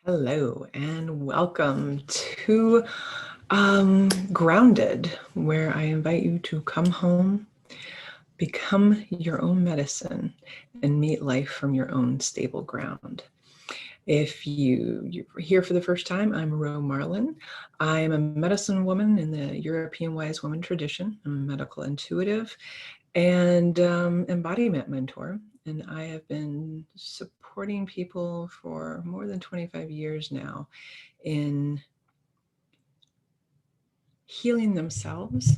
Hello and welcome to Grounded, where I invite you to come home, become your own medicine, and meet life from your own stable ground. If you're here for the first time, I'm Ro Marlin. I am a medicine woman in the European Wise Woman tradition. I'm a medical intuitive and embodiment mentor. And I have been supporting people for more than 25 years now in healing themselves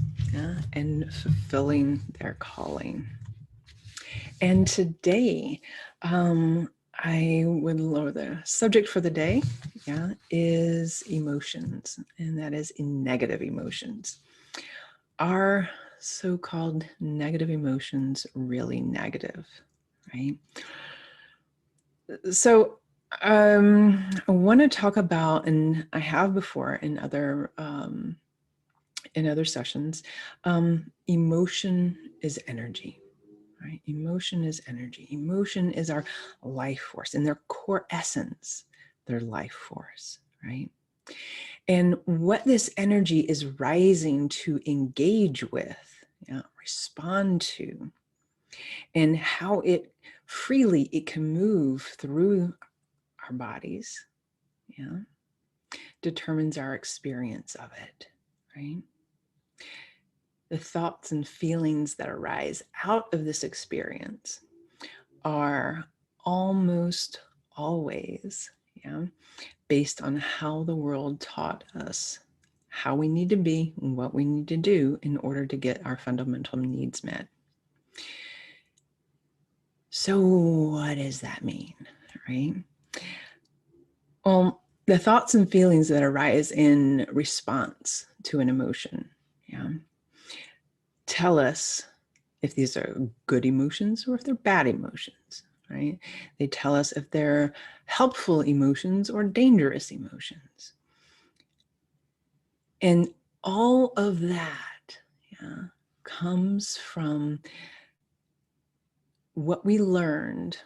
and fulfilling their calling. And today, the subject for the day is emotions, and that is in negative emotions. Are so-called negative emotions really negative, right? So I want to talk about, and I have before in other sessions, emotion is energy, right? Emotion is energy. Emotion is our life force. In their core essence, their life force, right? And what this energy is rising to engage with, respond to, and how it can move through our bodies, determines our experience of it, right? The thoughts and feelings that arise out of this experience are almost always based on how the world taught us how we need to be and what we need to do in order to get our fundamental needs met. So what does that mean, right? Well, the thoughts and feelings that arise in response to an emotion, tell us if these are good emotions or if they're bad emotions, right? They tell us if they're helpful emotions or dangerous emotions. And all of that comes from what we learned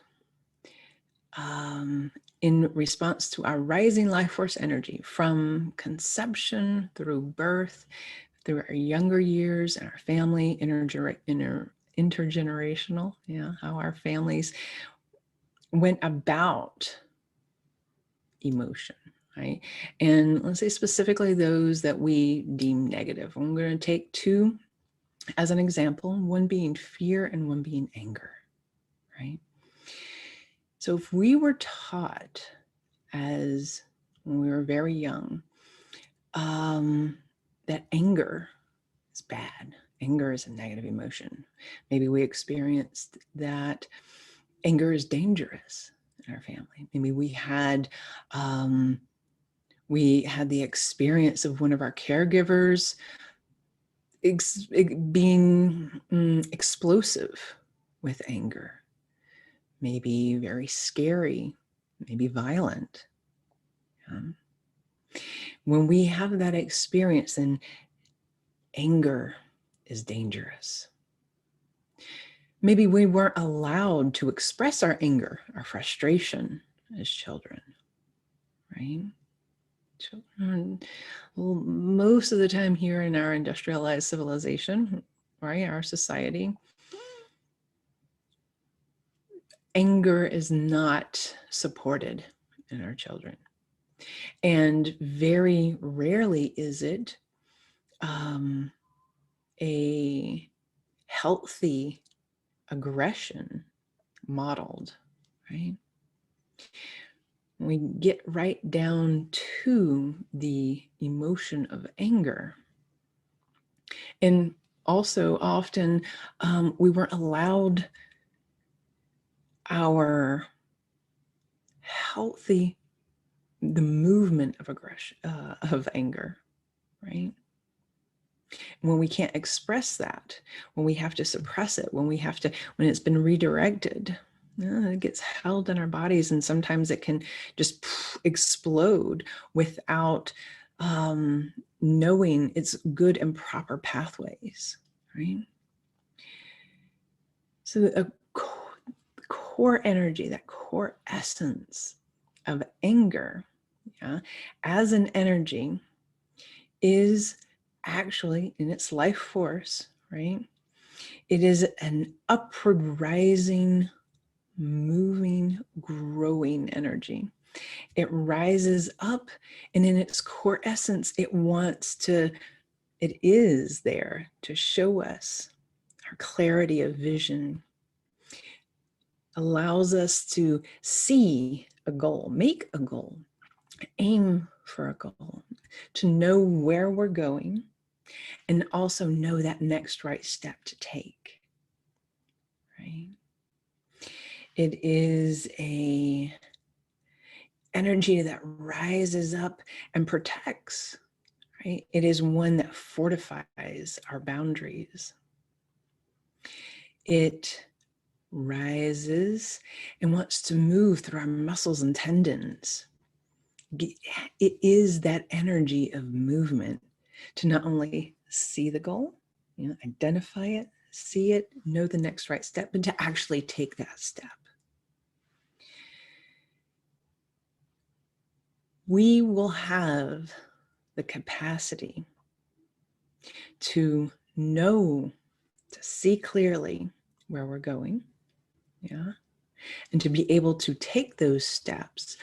in response to our rising life force energy from conception through birth, through our younger years and our family, intergenerational, how our families went about emotion, right? And let's say specifically those that we deem negative. I'm going to take two as an example, one being fear and one being anger, right? So if we were taught as when we were very young, that anger is bad, anger is a negative emotion. Maybe we experienced that anger is dangerous in our family. Maybe we had the experience of one of our caregivers being explosive with anger, maybe very scary, maybe violent. When we have that experience, then anger is dangerous. Maybe we weren't allowed to express our anger, our frustration as children, right? Children, well, most of the time here in our industrialized civilization, right, our society, anger is not supported in our children. And very rarely is it a healthy aggression modeled, right? We get right down to the emotion of anger. And also often we weren't allowed the movement of aggression, of anger, right? When we can't express that, when we have to suppress it, when it's been redirected, it gets held in our bodies, and sometimes it can just explode without knowing its good and proper pathways, right? So a core energy, that core essence of anger yeah, as an energy is actually in its life force, right? It is an upward rising, moving, growing energy. It rises up, and in its core essence, it is there to show us our clarity of vision, allows us to see a goal, make a goal, aim for a goal, to know where we're going, and also know that next right step to take, right? It is a energy that rises up and protects, right? It is one that fortifies our boundaries. It rises and wants to move through our muscles and tendons. It is that energy of movement to not only see the goal, identify it, see it, know the next right step, but to actually take that step. We will have the capacity to know, to see clearly where we're going, yeah, and to be able to take those steps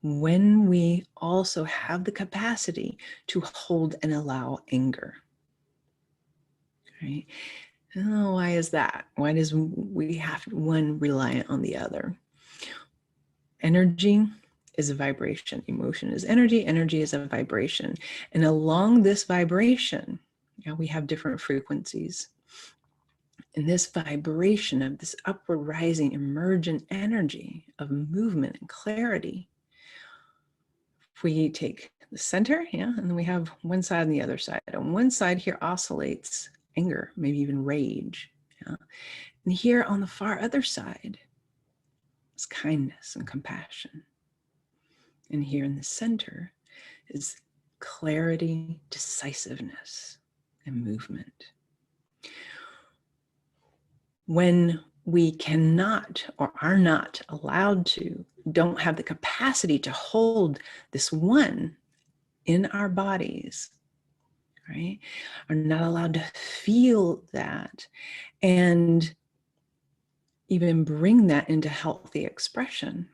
when we also have the capacity to hold and allow anger, right? Oh, why is that? Why does we have one reliant on the other? Energy is a vibration. Emotion is energy. Energy is a vibration. And along this vibration, we have different frequencies. And this vibration of this upward rising emergent energy of movement and clarity, if we take the center, and then we have one side and the other side. On one side here oscillates anger, maybe even rage. And here on the far other side is kindness and compassion. And here in the center is clarity, decisiveness, and movement. When we cannot or are not allowed to, don't have the capacity to hold this one in our bodies, right? Are not allowed to feel that and even bring that into healthy expression,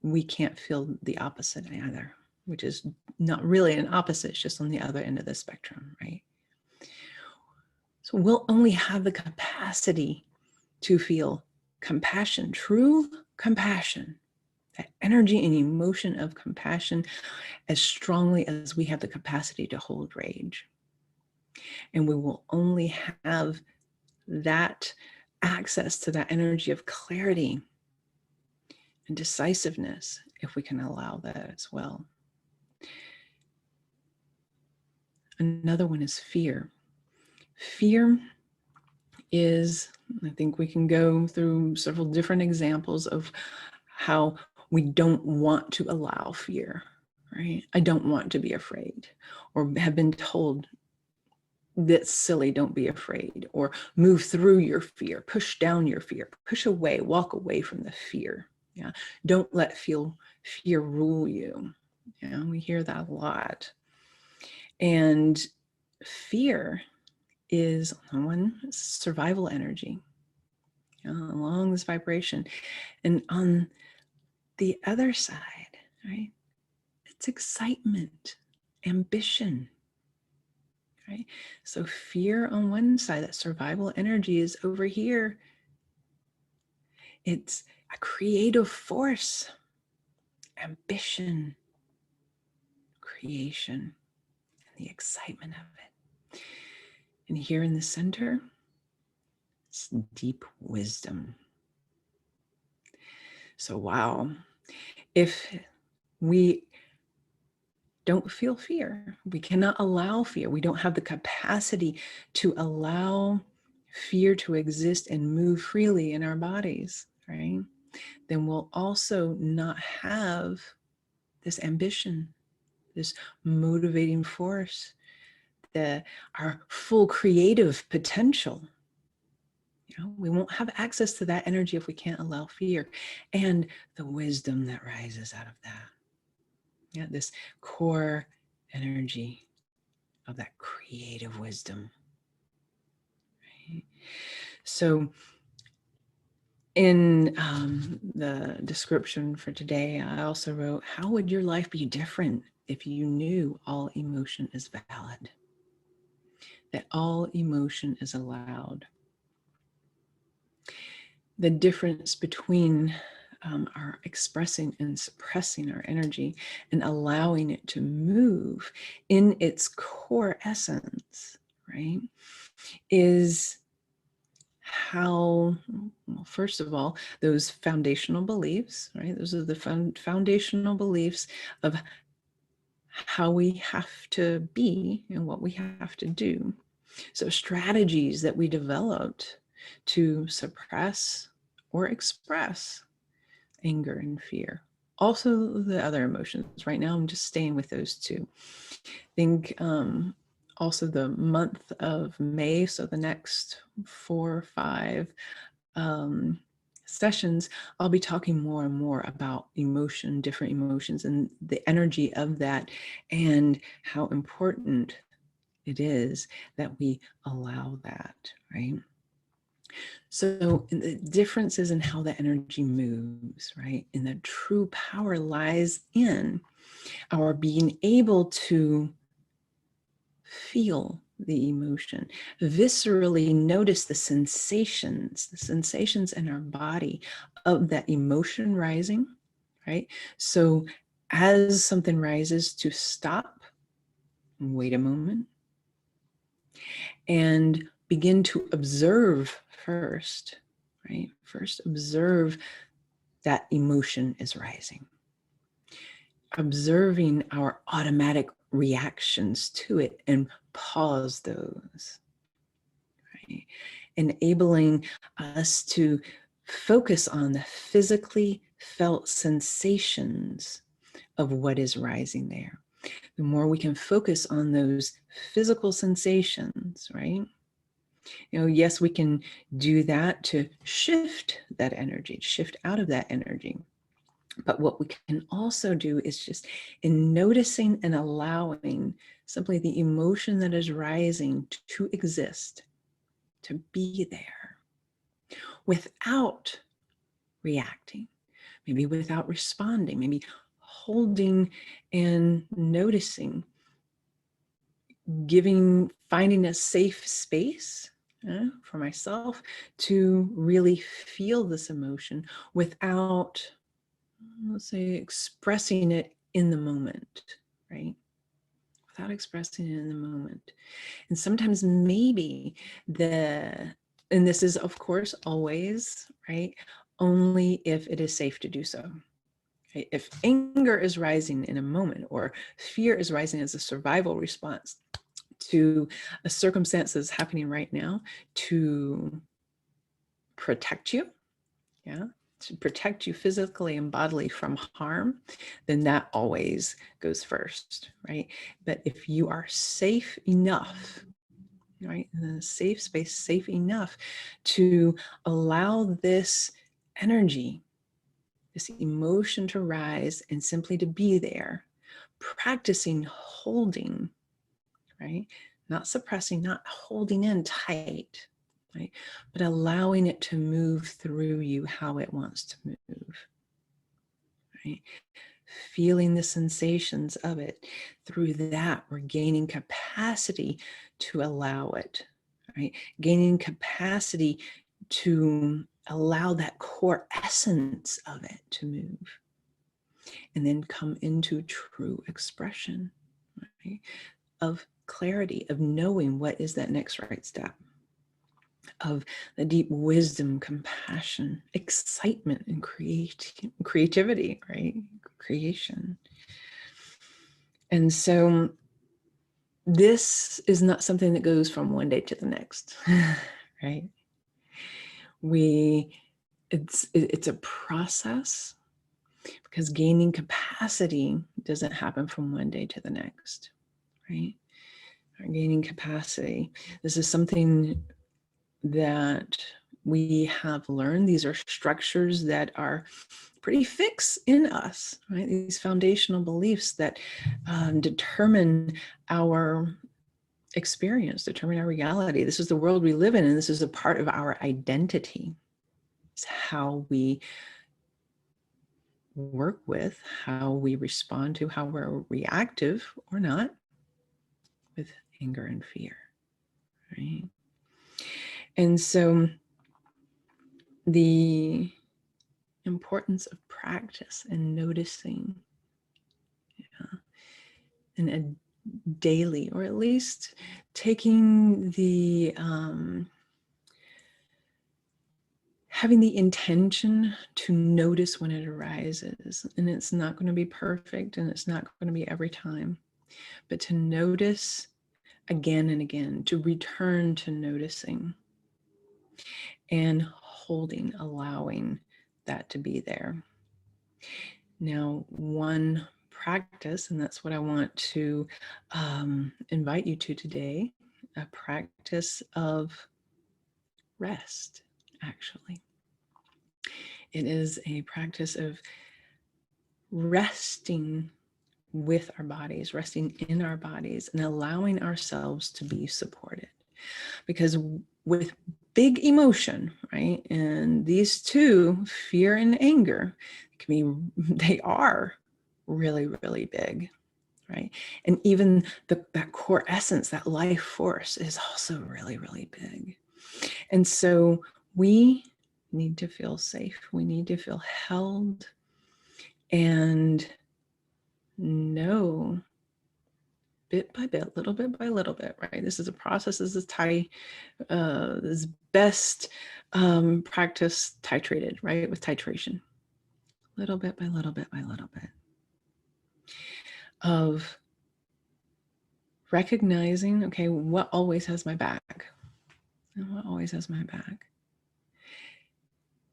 we can't feel the opposite either, which is not really an opposite, it's just on the other end of the spectrum, right? So we'll only have the capacity to feel compassion, true compassion, that energy and emotion of compassion, as strongly as we have the capacity to hold rage. And we will only have that access to that energy of clarity and decisiveness if we can allow that as well. Another one is fear. Fear is, I think we can go through several different examples of how we don't want to allow fear, right? I don't want to be afraid, or have been told that's silly, don't be afraid, or move through your fear, push down your fear, push away, walk away from the fear. Yeah, don't let fear rule you. Yeah, we hear that a lot. And fear is one survival energy, along this vibration. And on the other side, right, it's excitement, ambition, right? So fear on one side, that survival energy, is over here. It's a creative force, ambition, creation, and the excitement of it. And here in the center, it's deep wisdom. So, wow, if we don't feel fear, we cannot allow fear, we don't have the capacity to allow fear to exist and move freely in our bodies, right? Then we'll also not have this ambition, this motivating force, our full creative potential. We won't have access to that energy if we can't allow fear and the wisdom that rises out of that. Yeah, this core energy of that creative wisdom. Right? So in the description for today, I also wrote, how would your life be different if you knew all emotion is valid? That all emotion is allowed. The difference between our expressing and suppressing our energy and allowing it to move in its core essence, right, is how, well, first of all, those foundational beliefs, right? Those are the foundational beliefs of how we have to be and what we have to do. So strategies that we developed to suppress or express anger and fear. Also the other emotions. Right now I'm just staying with those two. I think also the month of May, so the next 4 or 5 sessions, I'll be talking more and more about emotion, different emotions, and the energy of that, and how important it is that we allow that, right? So the difference is in how the energy moves, right? And the true power lies in our being able to feel the emotion, viscerally notice the sensations in our body of that emotion rising, right? So as something rises, to stop, wait a moment, and begin to observe first, right? First observe that emotion is rising. Observing our automatic reactions to it and pause those, right? Enabling us to focus on the physically felt sensations of what is rising there. The more we can focus on those physical sensations, right? You know, yes, we can do that to shift that energy, shift out of that energy. But what we can also do is just in noticing and allowing simply the emotion that is rising to exist, to be there without reacting, maybe without responding, maybe holding and noticing, finding a safe space for myself to really feel this emotion without, let's say, expressing it in the moment, right? Without expressing it in the moment. And sometimes maybe and this is of course always, right, only if it is safe to do so. Okay? If anger is rising in a moment, or fear is rising as a survival response to a circumstance that's happening right now to protect you, yeah, to protect you physically and bodily from harm, then that always goes first, right? But if you are safe enough, right, in a safe space, safe enough to allow this energy, this emotion to rise and simply to be there, practicing holding, right? Not suppressing, not holding in tight, right? But allowing it to move through you how it wants to move, right? Feeling the sensations of it. Through that, we're gaining capacity to allow it, right? Gaining capacity to allow that core essence of it to move and then come into true expression, right? Of clarity, of knowing what is that next right step, of the deep wisdom, compassion, excitement, and creativity, right? Creation. And so this is not something that goes from one day to the next, right? It's a process, because gaining capacity doesn't happen from one day to the next, right? Gaining capacity. This is something that we have learned. These are structures that are pretty fixed in us, right? These foundational beliefs that determine our experience, determine our reality. This is the world we live in, and this is a part of our identity. It's how we work with, how we respond to, how we're reactive or not with anger and fear, right? And so the importance of practice and noticing, and a daily, or at least taking the having the intention to notice when it arises. And it's not going to be perfect, and it's not going to be every time, but to notice again and again, to return to noticing and holding, allowing that to be there. Now, one practice, and that's what I want to invite you to today, a practice of rest, actually. It is a practice of resting with our bodies, resting in our bodies, and allowing ourselves to be supported. Because with big emotion, right, and these two, fear and anger, they are really, really big, right? And even that core essence, that life force, is also really, really big. And so we need to feel safe. We need to feel held and know bit by bit, little bit by little bit, right? This is a process. This is this best practice titrated, right? With titration, little bit by little bit by little bit, of recognizing, okay, what always has my back? And what always has my back?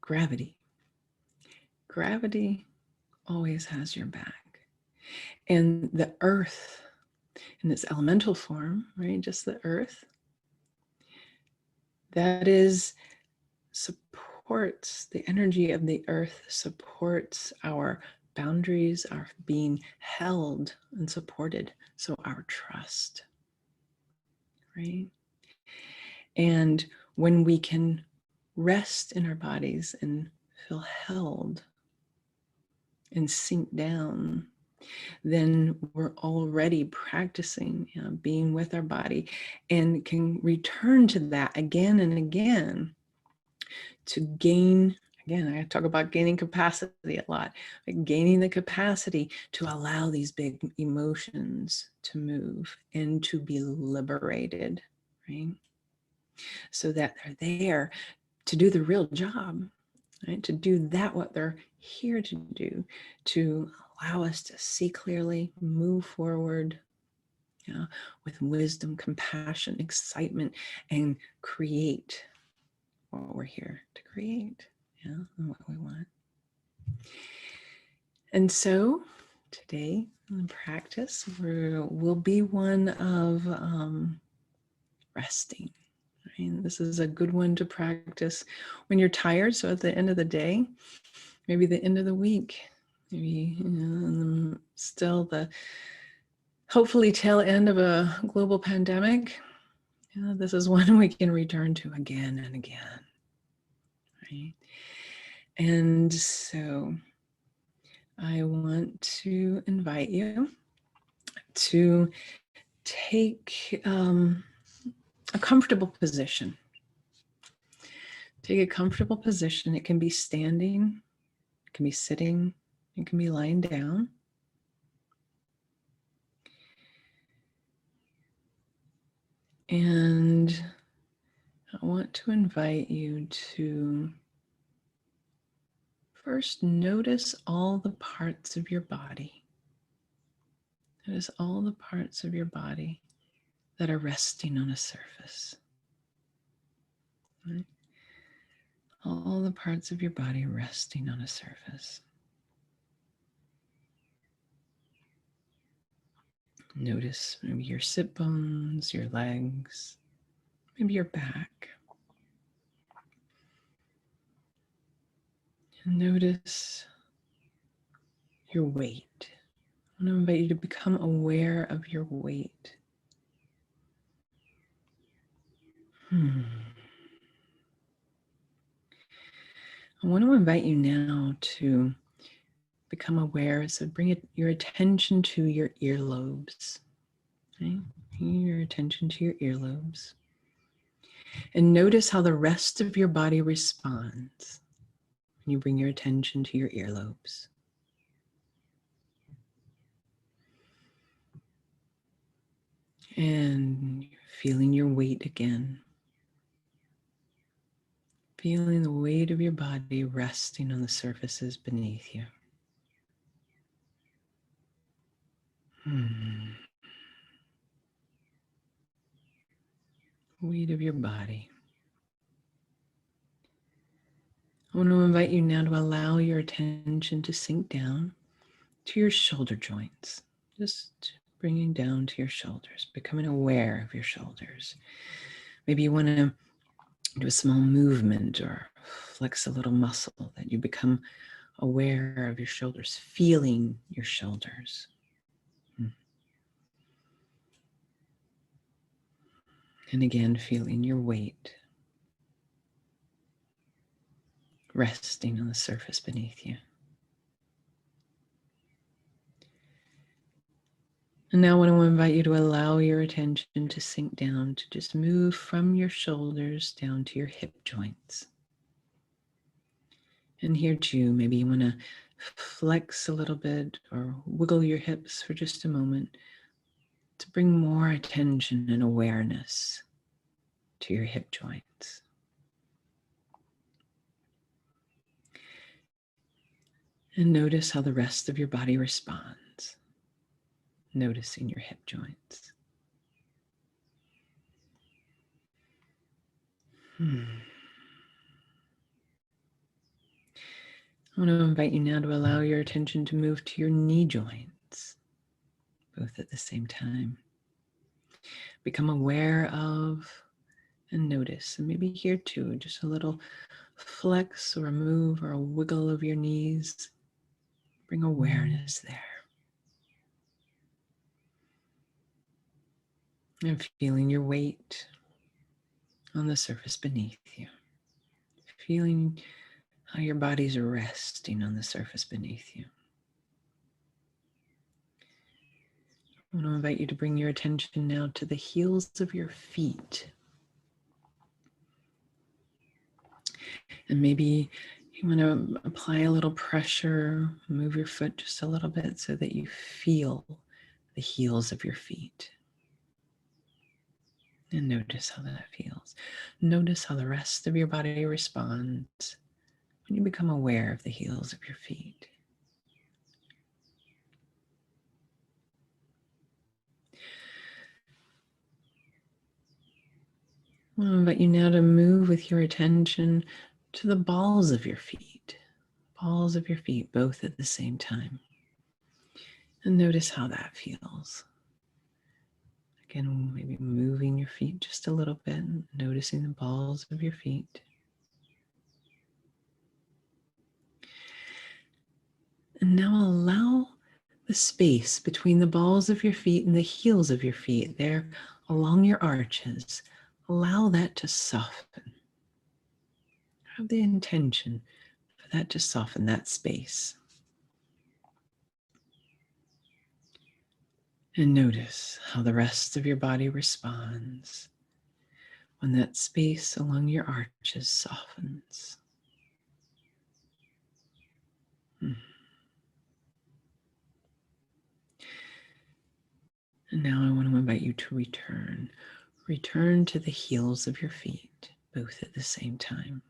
Gravity. Gravity always has your back. And the earth in its elemental form, right? Just the earth, that is supports, the energy of the earth supports our boundaries, our being held and supported. So our trust, right? And when we can rest in our bodies and feel held and sink down, then we're already practicing, being with our body, and can return to that again and again to gain. Again, I talk about gaining capacity a lot, like gaining the capacity to allow these big emotions to move and to be liberated, right? So that they're there to do the real job, right? To do that, what they're here to do, to allow us to see clearly, move forward, with wisdom, compassion, excitement, and create what we're here to create, and what we want. And so today, in practice, will be one of resting. Right? This is a good one to practice when you're tired. So at the end of the day, maybe the end of the week, maybe still the hopefully tail end of a global pandemic. This is one we can return to again and again, right? And so I want to invite you to take a comfortable position. Take a comfortable position. It can be standing, it can be sitting, it can be lying down. And I want to invite you to first notice all the parts of your body. Notice all the parts of your body that are resting on a surface. Right? All the parts of your body resting on a surface. Notice maybe your sit bones, your legs, maybe your back. And notice your weight. I want to invite you to become aware of your weight. I want to invite you now to become aware. So bring your attention to your earlobes. Okay? Bring your attention to your earlobes. And notice how the rest of your body responds when you bring your attention to your earlobes. And feeling your weight again. Feeling the weight of your body resting on the surfaces beneath you. Weight of your body. I want to invite you now to allow your attention to sink down to your shoulder joints. Just bringing down to your shoulders, becoming aware of your shoulders. Maybe you want to do a small movement or flex a little muscle that you become aware of your shoulders, feeling your shoulders. And again, feeling your weight resting on the surface beneath you. And now I want to invite you to allow your attention to sink down, to just move from your shoulders down to your hip joints. And here too, maybe you want to flex a little bit or wiggle your hips for just a moment to bring more attention and awareness to your hip joints. And notice how the rest of your body responds, noticing your hip joints. I want to invite you now to allow your attention to move to your knee joints, both at the same time. Become aware of and notice. And maybe here too, just a little flex or a move or a wiggle of your knees. Bring awareness there. And feeling your weight on the surface beneath you. Feeling how your body's resting on the surface beneath you. I want to invite you to bring your attention now to the heels of your feet. And maybe you want to apply a little pressure, move your foot just a little bit so that you feel the heels of your feet. And notice how that feels. Notice how the rest of your body responds when you become aware of the heels of your feet. I want to invite you now to move with your attention to the balls of your feet. Balls of your feet, both at the same time. And notice how that feels. Again, maybe moving your feet just a little bit, noticing the balls of your feet. And now allow the space between the balls of your feet and the heels of your feet, there along your arches. Allow that to soften. Have the intention for that to soften that space. And notice how the rest of your body responds when that space along your arches softens. And now I want to invite you to return. Return to the heels of your feet, both at the same time.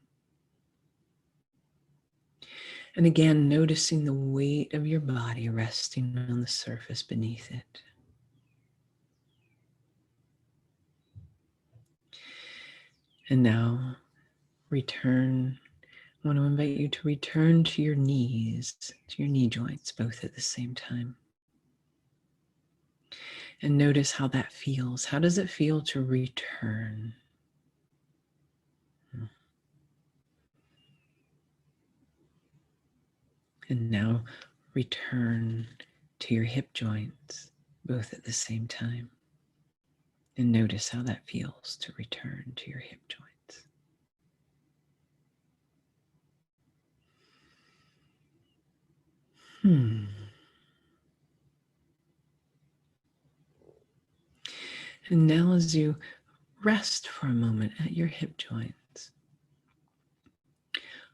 And again, noticing the weight of your body resting on the surface beneath it. And now return. I want to invite you to return to your knees, to your knee joints, both at the same time. And notice how that feels. How does it feel to return? And now return to your hip joints, both at the same time. And notice how that feels to return to your hip joints. And now as you rest for a moment at your hip joints,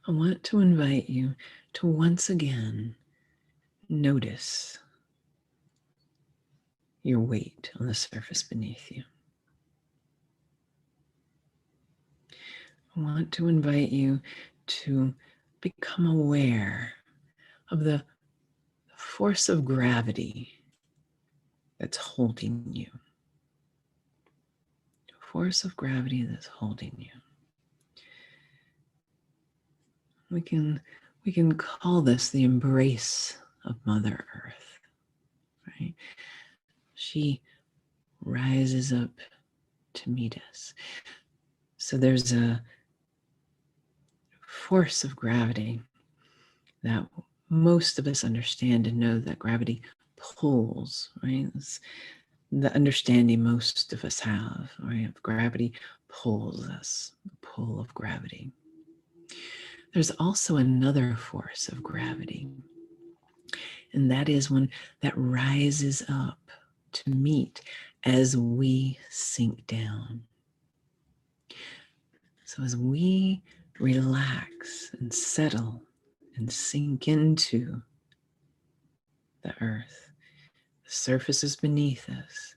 I want to invite you to once again notice your weight on the surface beneath you. I want to invite you to become aware of the force of gravity that's holding you. Force of gravity that's holding you. We can call this the embrace of Mother Earth, right? She rises up to meet us. So there's a force of gravity that most of us understand and know that gravity pulls, right? It's the understanding most of us have, right? Gravity pulls us, the pull of gravity. There's also another force of gravity, and that is one that rises up to meet as we sink down. So as we relax and settle and sink into the earth, the surface is beneath us.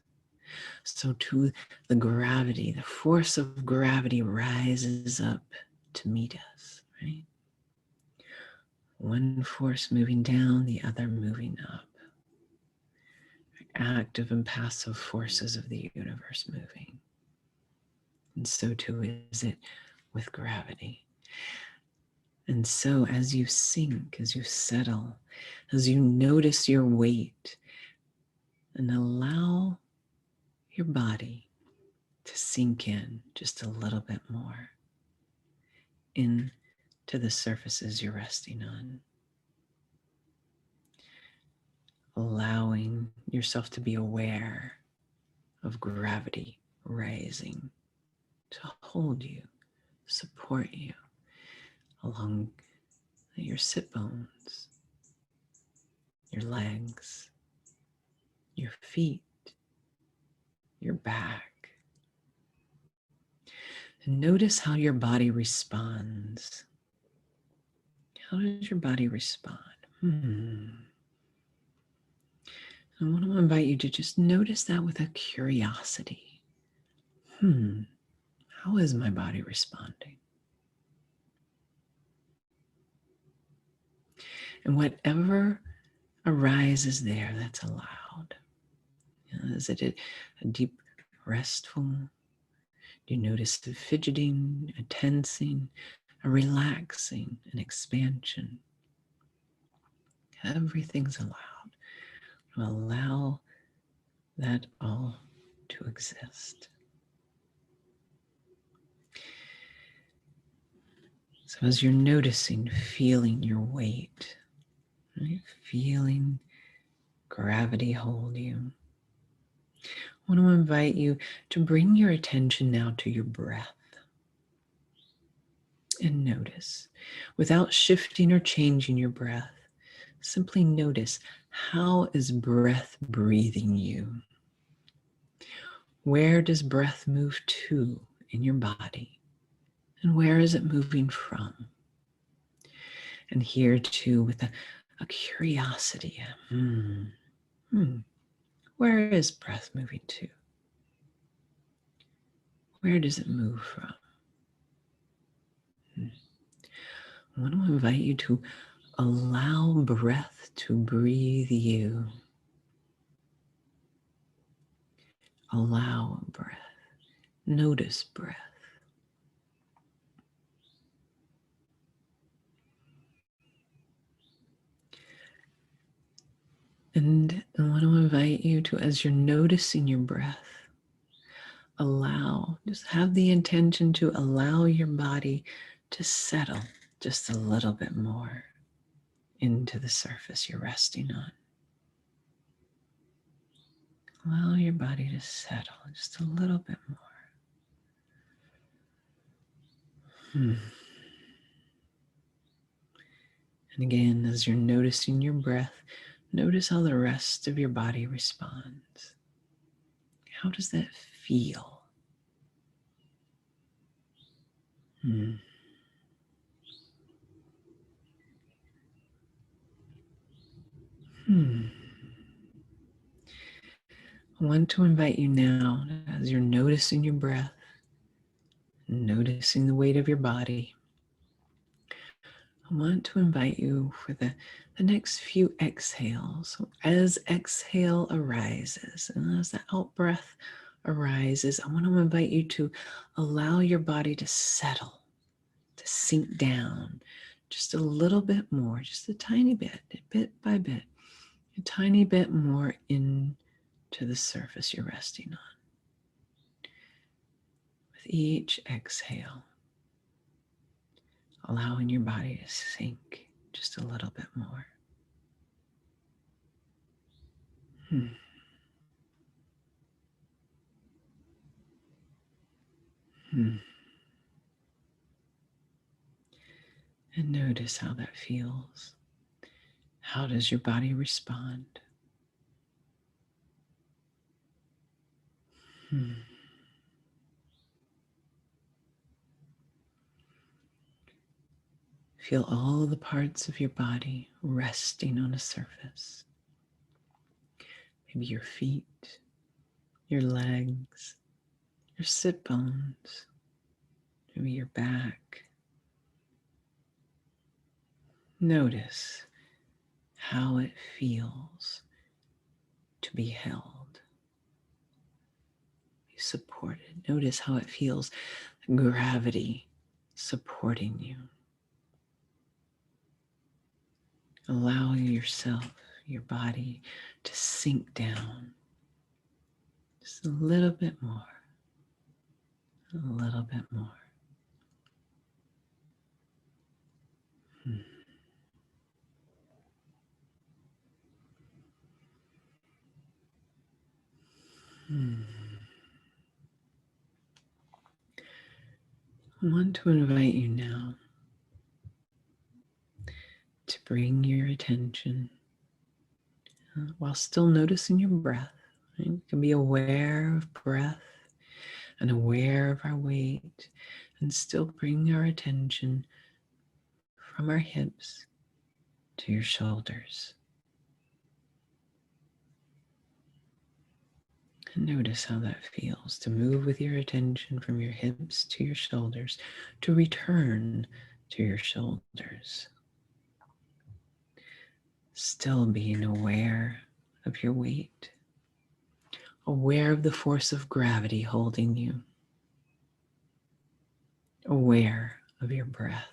So too the gravity, the force of gravity rises up to meet us, right? One force moving down, the other moving up. Active and passive forces of the universe moving. And so too is it with gravity. And so as you sink, as you settle, as you notice your weight, and allow your body to sink in just a little bit more into the surfaces you're resting on. Allowing yourself to be aware of gravity rising to hold you, support you along your sit bones, your legs, your feet, your back. And notice how your body responds. How does your body respond? I want to invite you to just notice that with a curiosity. How is my body responding? And whatever arises there, that's allowed. Is it a deep restful? Do you notice the fidgeting, a tensing, a relaxing, an expansion? Everything's allowed. Allow that all to exist. So as you're noticing, feeling your weight, right? Feeling gravity hold you, I want to invite you to bring your attention now to your breath and notice, without shifting or changing your breath, simply notice, how is breath breathing you? Where does breath move to in your body? And where is it moving from? And here too, with a curiosity, where is breath moving to? Where does it move from? I want to invite you to allow breath to breathe you. Allow breath. Notice breath. And I want to invite you to, as you're noticing your breath, just have the intention to allow your body to settle just a little bit more into the surface you're resting on. Allow your body to settle just a little bit more. And again, as you're noticing your breath, notice how the rest of your body responds. How does that feel? I want to invite you now, as you're noticing your breath, noticing the weight of your body, I want to invite you for the next few exhales. So as exhale arises, and as the out breath arises, I want to invite you to allow your body to settle, to sink down just a little bit more, just a tiny bit by bit, a tiny bit more into the surface you're resting on. With each exhale, allowing your body to sink just a little bit more. And notice how that feels. How does your body respond? Feel all the parts of your body resting on a surface. Maybe your feet, your legs, your sit bones, maybe your back. Notice how it feels to be held, be supported. Notice how it feels, gravity supporting you. Allowing yourself, your body, to sink down just a little bit more, a little bit more. I want to invite you now to bring your attention, while still noticing your breath. Right? You can be aware of breath and aware of our weight, and still bring our attention from our hips to your shoulders. And notice how that feels to move with your attention from your hips to your shoulders, to return to your shoulders. Still being aware of your weight, aware of the force of gravity holding you, aware of your breath.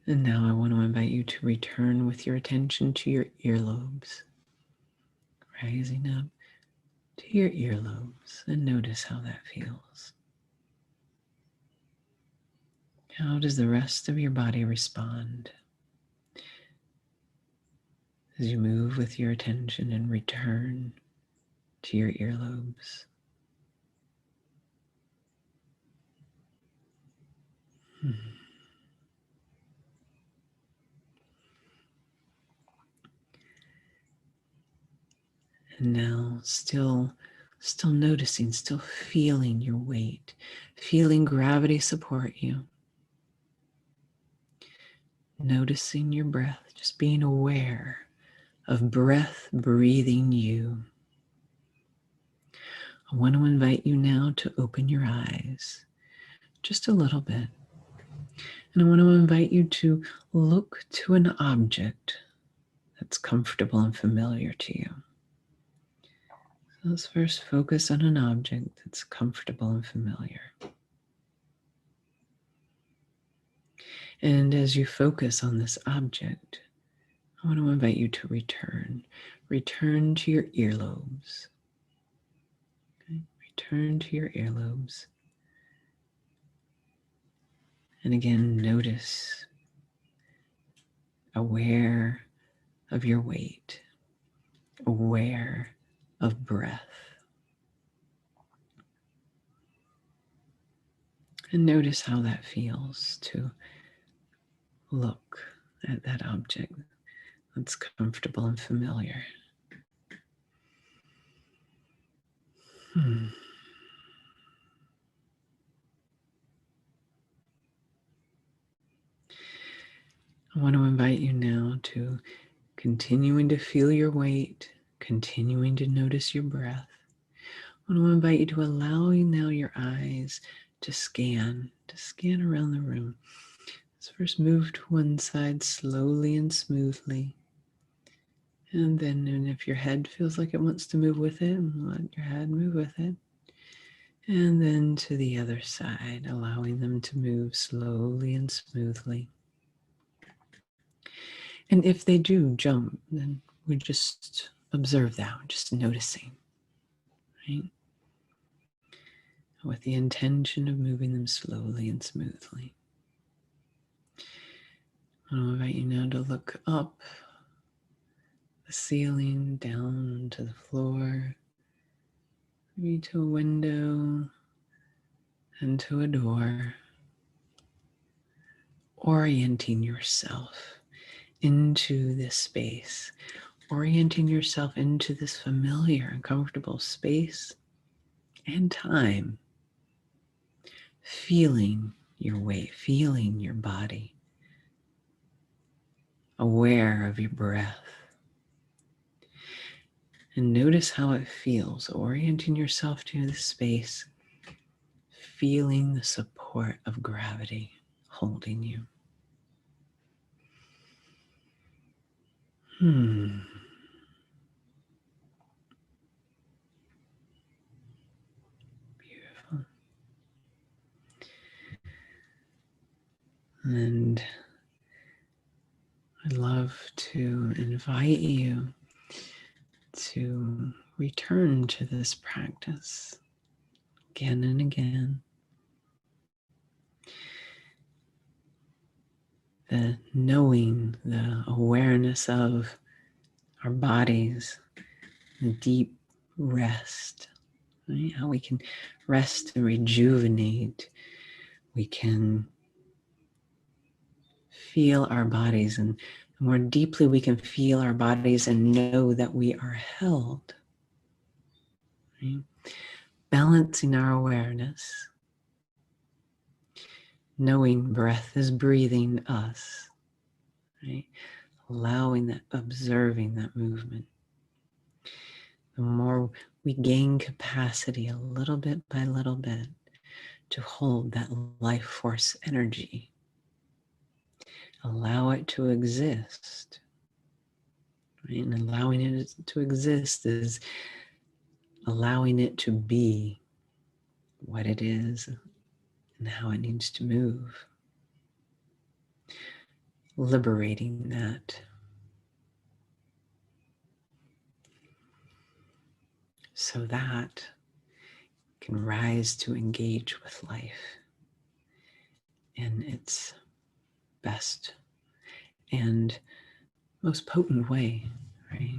And now I want to invite you to return with your attention to your earlobes, rising up to your earlobes, and notice how that feels. How does the rest of your body respond as you move with your attention and return to your earlobes? And now still noticing, still feeling your weight, feeling gravity support you. Noticing your breath, just being aware of breath breathing you. I want to invite you now to open your eyes just a little bit. And I want to invite you to look to an object that's comfortable and familiar to you. So let's first focus on an object that's comfortable and familiar. And as you focus on this object, I want to invite you to return to your earlobes. Okay? Return to your earlobes And again, notice, aware of your weight, aware of breath. And notice how that feels to look at that object that's comfortable and familiar. I want to invite you now to continuing to feel your weight, continuing to notice your breath. I want to invite you to allowing now your eyes to scan around the room. Let's first move to one side slowly and smoothly. And then if your head feels like it wants to move with it, let your head move with it. And then to the other side, allowing them to move slowly and smoothly. And if they do jump, then we just observe that, just noticing, right? With the intention of moving them slowly and smoothly. I'll invite you now to look up the ceiling, down to the floor, maybe to a window and to a door, orienting yourself into this space, orienting yourself into this familiar and comfortable space and time, feeling your weight, feeling your body, aware of your breath. And notice how it feels, orienting yourself to this space, feeling the support of gravity holding you. Beautiful. And I'd love to invite you to return to this practice again and again. The knowing, the awareness of our bodies, the deep rest, right? How we can rest and rejuvenate. We can feel our bodies, and the more deeply we can feel our bodies and know that we are held, right? Balancing our awareness, knowing breath is breathing us, right? Allowing that, observing that movement. The more we gain capacity a little bit by little bit to hold that life force energy, allow it to exist, right? And allowing it to exist is allowing it to be what it is and how it needs to move. Liberating that. So that can rise to engage with life in its best and most potent way, right?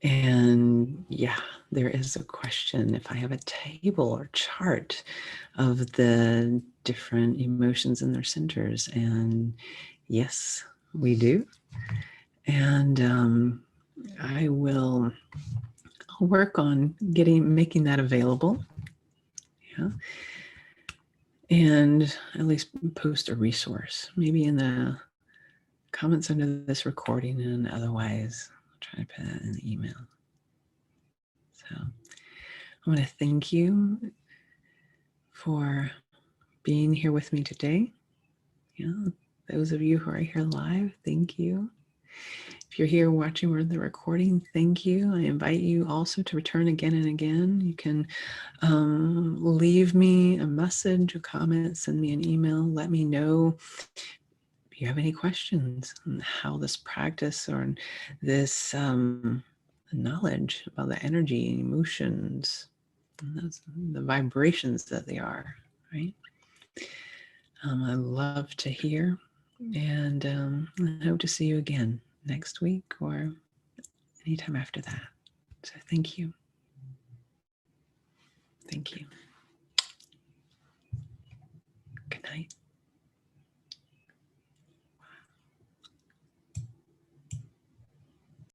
And yeah, there is a question if I have a table or chart of the different emotions in their centers. And yes, we do. And I'll work on making that available. Yeah. And at least post a resource, maybe in the comments under this recording, and otherwise I'll try to put that in the email. So I want to thank you for being here with me today. Yeah, those of you who are here live, thank you. If you're here watching the recording, thank you. I invite you also to return again and again. You can leave me a message, a comment, send me an email. Let me know if you have any questions on how this practice or this knowledge about the energy and emotions and the vibrations that they are, right? I love to hear, and I hope to see you again next week or anytime after that. So thank you. Thank you.